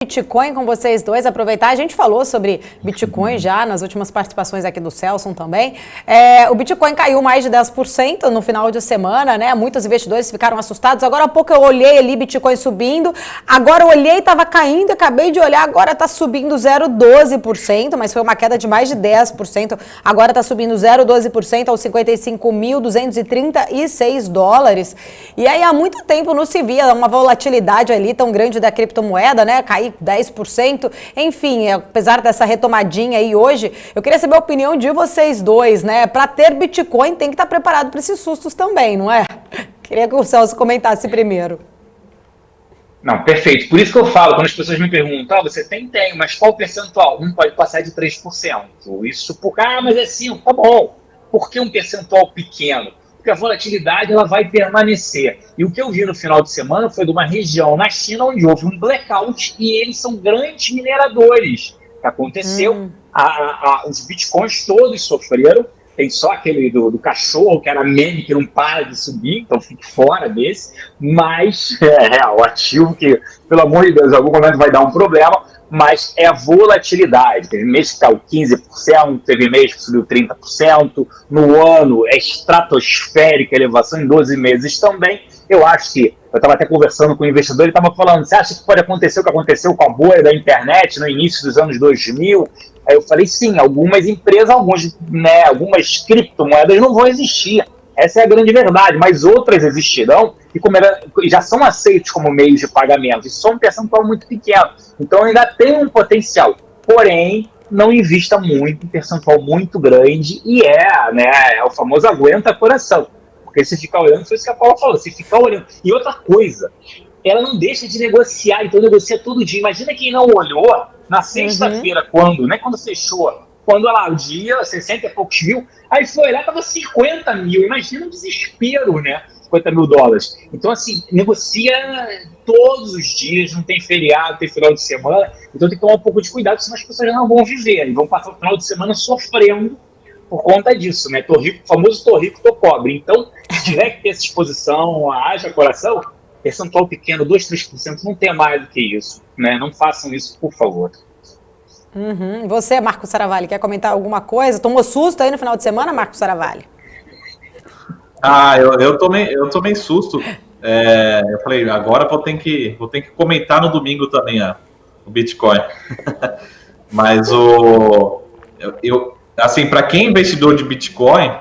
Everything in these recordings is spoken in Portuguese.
Bitcoin com vocês dois, aproveitar, a gente falou sobre Bitcoin já nas últimas participações aqui do Celso também. O Bitcoin caiu mais de 10% no final de semana, né? Muitos investidores ficaram assustados. Agora há pouco eu olhei ali Bitcoin subindo, agora eu olhei, estava caindo, acabei de olhar, agora está subindo 0,12%, mas foi uma queda de mais de 10%. Agora está subindo 0,12% aos 55.236 dólares. E aí há muito tempo não se via uma volatilidade ali tão grande da criptomoeda, né? Cair 10%, enfim, apesar dessa retomadinha aí hoje, eu queria saber a opinião de vocês dois, né? Para ter Bitcoin tem que estar preparado para esses sustos também, não é? Queria que o Celso comentasse primeiro. Não, perfeito. Por isso que eu falo, quando as pessoas me perguntam, você tem, mas qual percentual? Não pode passar de 3%. Isso porque, mas é 5%, tá bom. Por que um percentual pequeno? Porque a volatilidade ela vai permanecer. E o que eu vi no final de semana foi de uma região na China onde houve um blackout e eles são grandes mineradores. O que aconteceu? Os bitcoins todos sofreram. Tem só aquele do cachorro, que era meme, que não para de subir, então fique fora desse. Mas o ativo que, pelo amor de Deus, em algum momento vai dar um problema, mas é a volatilidade. Teve mês que caiu 15%, teve mês que subiu 30%, no ano é estratosférica a elevação, em 12 meses também. Eu acho que, eu estava até conversando com o investidor, ele estava falando, você acha que pode acontecer o que aconteceu com a bolha da internet no início dos anos 2000? Aí eu falei, sim, algumas empresas, algumas criptomoedas não vão existir. Essa é a grande verdade, mas outras existirão e já são aceitos como meios de pagamento. Isso é um percentual muito pequeno. Então ainda tem um potencial. Porém, não invista muito, um percentual muito grande e é o famoso aguenta coração. Porque se ficar olhando, foi isso que a Paula falou, se ficar olhando. E outra coisa, ela não deixa de negociar, então negocia todo dia. Imagina quem não olhou na sexta-feira, quando fechou, quando lá o dia, 60 e poucos mil, aí foi lá, tava 50 mil. Imagina o desespero, né? 50 mil dólares. Então, assim, negocia todos os dias, não tem feriado, tem final de semana, então tem que tomar um pouco de cuidado, senão as pessoas não vão viver, e vão passar o final de semana sofrendo por conta disso, né? Tô rico, famoso tô rico, tô pobre. Então, se tiver que ter essa exposição, haja coração, percentual pequeno, 2, 3%, não tem mais do que isso, né? Não façam isso, por favor. Você, Marcos Saravalli, quer comentar alguma coisa? Tomou susto aí no final de semana, Marcos Saravalli? Eu tomei susto. Eu falei, agora vou ter que comentar no domingo também o Bitcoin. Mas assim, para quem é investidor de Bitcoin,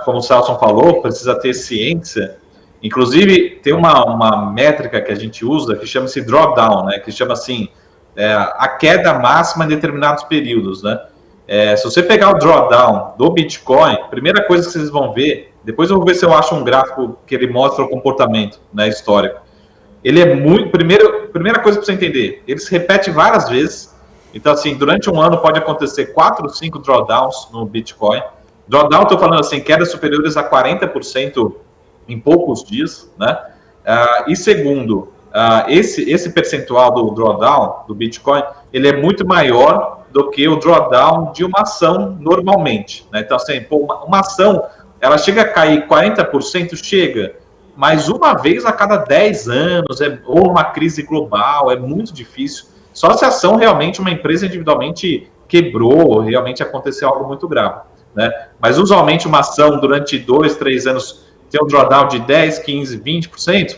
como o Celso falou, precisa ter ciência. Inclusive, tem uma métrica que a gente usa que chama-se drawdown, né? Que chama assim, a queda máxima em determinados períodos, né? Se você pegar o drawdown do Bitcoin, primeira coisa que vocês vão ver, depois eu vou ver se eu acho um gráfico que ele mostra o comportamento, né, histórico. Ele é muito... Primeira coisa para você entender, ele se repete várias vezes. Então, assim, durante um ano pode acontecer 4 ou 5 drawdowns no Bitcoin. Drawdown, estou falando assim, quedas superiores a 40% em poucos dias, né? E segundo, esse percentual do drawdown do Bitcoin, ele é muito maior do que o drawdown de uma ação normalmente, né? Então, assim, uma ação, ela chega a cair 40%, chega, mas uma vez a cada 10 anos, ou uma crise global, é muito difícil. Só se a ação realmente, uma empresa individualmente quebrou, realmente aconteceu algo muito grave, né? Mas usualmente uma ação durante 2, 3 anos tem um drawdown de 10, 15, 20%,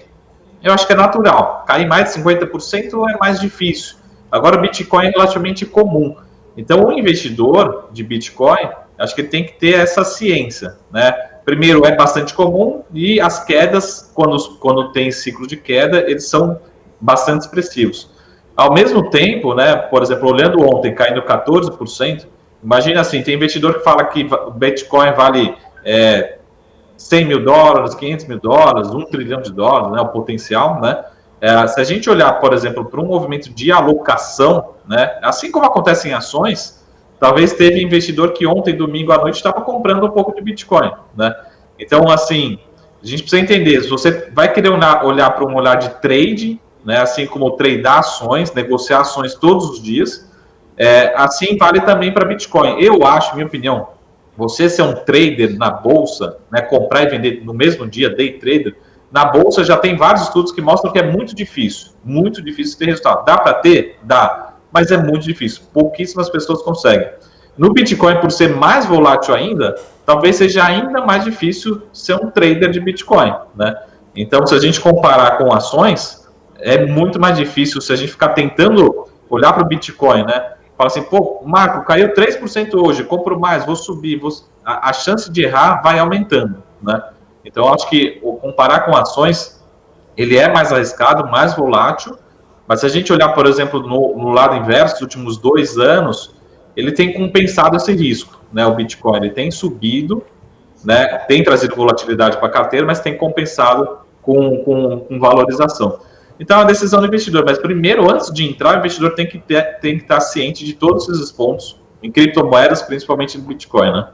eu acho que é natural. Cair mais de 50% é mais difícil. Agora o Bitcoin é relativamente comum. Então o investidor de Bitcoin, acho que ele tem que ter essa ciência, né? Primeiro, é bastante comum e as quedas, quando tem ciclo de queda, eles são bastante expressivos. Ao mesmo tempo, né, por exemplo, olhando ontem, caindo 14%, imagina assim, tem investidor que fala que o Bitcoin vale 100 mil dólares, 500 mil dólares, 1 trilhão de dólares, né, o potencial, né? Se a gente olhar, por exemplo, para um movimento de alocação, né, assim como acontece em ações, talvez teve investidor que ontem, domingo à noite, estava comprando um pouco de Bitcoin, né? Então, assim, a gente precisa entender, se você vai querer olhar para um olhar de trade, né, assim como tradear ações, negociar ações todos os dias, assim vale também para Bitcoin. Eu acho, minha opinião, você ser um trader na bolsa, né, comprar e vender no mesmo dia, day trader, na Bolsa já tem vários estudos que mostram que é muito difícil ter resultado. Dá para ter? Dá, mas é muito difícil. Pouquíssimas pessoas conseguem. No Bitcoin, por ser mais volátil ainda, talvez seja ainda mais difícil ser um trader de Bitcoin, né? Então, se a gente comparar com ações, é muito mais difícil se a gente ficar tentando olhar para o Bitcoin, né? Fala assim, pô, Marco, caiu 3% hoje, compro mais, vou subir. A chance de errar vai aumentando, né? Então, eu acho que comparar com ações, ele é mais arriscado, mais volátil, mas se a gente olhar, por exemplo, no lado inverso, nos últimos 2 anos, ele tem compensado esse risco, né? O Bitcoin, ele tem subido, né? Tem trazido volatilidade para a carteira, mas tem compensado com valorização. Então, é uma decisão do investidor, mas primeiro, antes de entrar, o investidor tem que estar ciente de todos esses pontos, em criptomoedas, principalmente no Bitcoin, né?